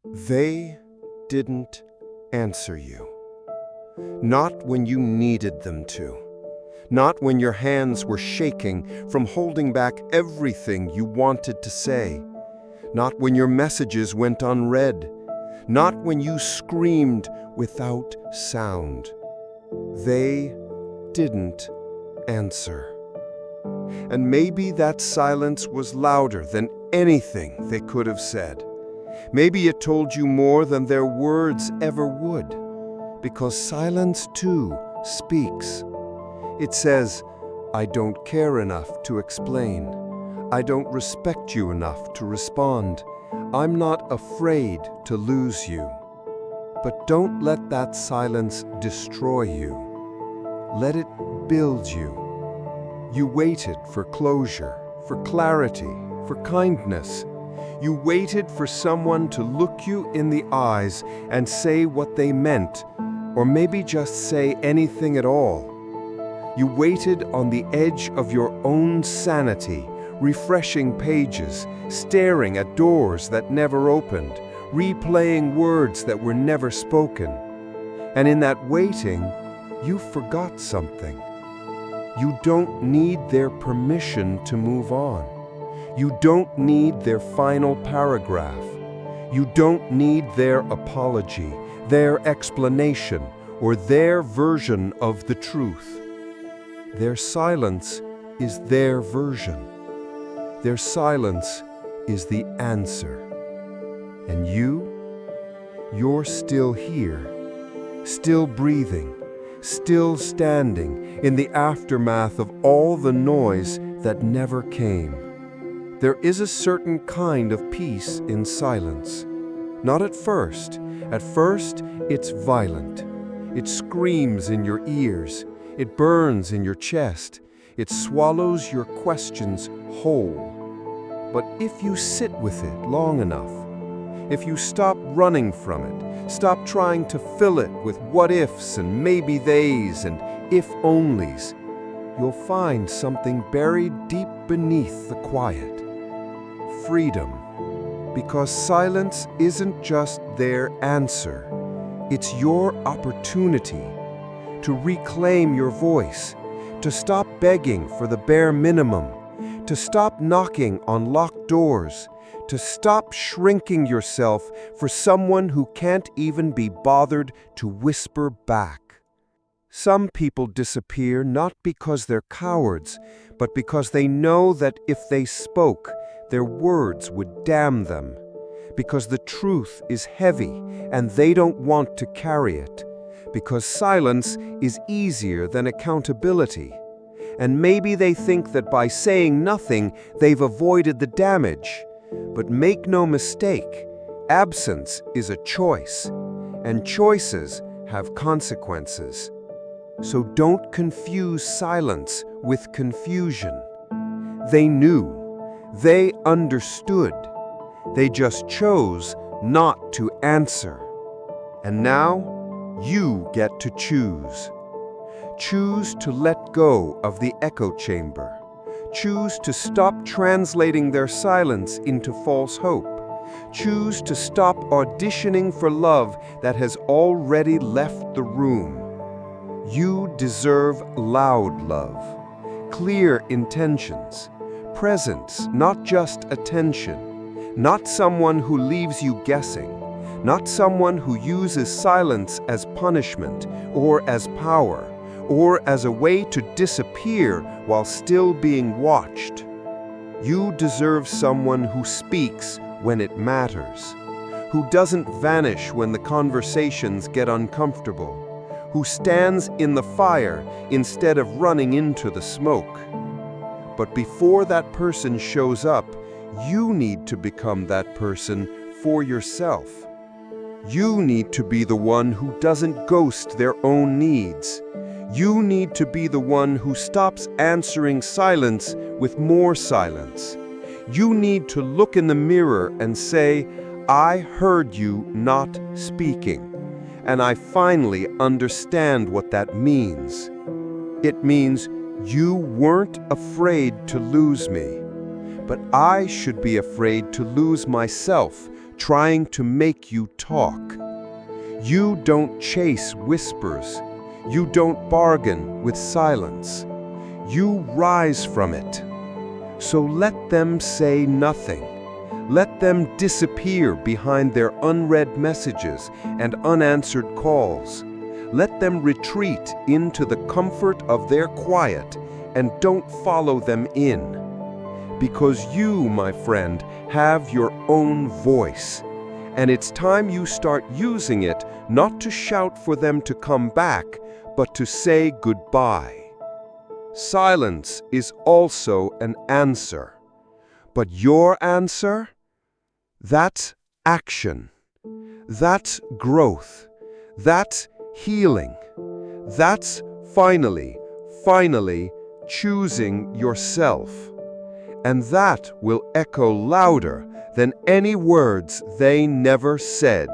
They didn't answer you. Not when you needed them to. Not when your hands were shaking from holding back everything you wanted to say. Not when your messages went unread. Not when you screamed without sound. They didn't answer. And maybe that silence was louder than anything they could have said. Maybe it told you more than their words ever would, because silence too speaks. It says, I don't care enough to explain. I don't respect you enough to respond. I'm not afraid to lose you. But don't let that silence destroy you. Let it build you. You waited for closure, for clarity, for kindness. You waited for someone to look you in the eyes and say what they meant, or maybe just say anything at all. You waited on the edge of your own sanity, refreshing pages, staring at doors that never opened, replaying words that were never spoken. And in that waiting, you forgot something. You don't need their permission to move on. You don't need their final paragraph. You don't need their apology, their explanation, or their version of the truth. Their silence is their version. Their silence is the answer. And you're still here, still breathing, still standing in the aftermath of all the noise that never came. There is a certain kind of peace in silence. Not at first. At first, it's violent. It screams in your ears. It burns in your chest. It swallows your questions whole. But if you sit with it long enough, if you stop running from it, stop trying to fill it with what-ifs and maybe-theys and if-onlys, you'll find something buried deep beneath the quiet. Freedom. Because silence isn't just their answer. It's your opportunity to reclaim your voice, to stop begging for the bare minimum, to stop knocking on locked doors, to stop shrinking yourself for someone who can't even be bothered to whisper back. Some people disappear not because they're cowards, but because they know that if they spoke, their words would damn them. Because the truth is heavy and they don't want to carry it. Because silence is easier than accountability. And maybe they think that by saying nothing, they've avoided the damage. But make no mistake, absence is a choice, and choices have consequences. So don't confuse silence with confusion. They knew. They understood. They just chose not to answer. And now, you get to choose. Choose to let go of the echo chamber. Choose to stop translating their silence into false hope. Choose to stop auditioning for love that has already left the room. You deserve loud love, clear intentions, presence, not just attention, not someone who leaves you guessing, not someone who uses silence as punishment or as power, or as a way to disappear while still being watched. You deserve someone who speaks when it matters, who doesn't vanish when the conversations get uncomfortable, who stands in the fire instead of running into the smoke. But before that person shows up, you need to become that person for yourself. You need to be the one who doesn't ghost their own needs. You need to be the one who stops answering silence with more silence. You need to look in the mirror and say, I heard you not speaking, and I finally understand what that means. It means you weren't afraid to lose me, but I should be afraid to lose myself trying to make you talk. You don't chase whispers. You don't bargain with silence. You rise from it. So let them say nothing. Let them disappear behind their unread messages and unanswered calls. Let them retreat into the comfort of their quiet and don't follow them in. Because you, my friend, have your own voice. And it's time you start using it not to shout for them to come back, but to say goodbye. Silence is also an answer. But your answer? That's action. That's growth. That's healing. That's finally choosing yourself. And that will echo louder than any words they never said.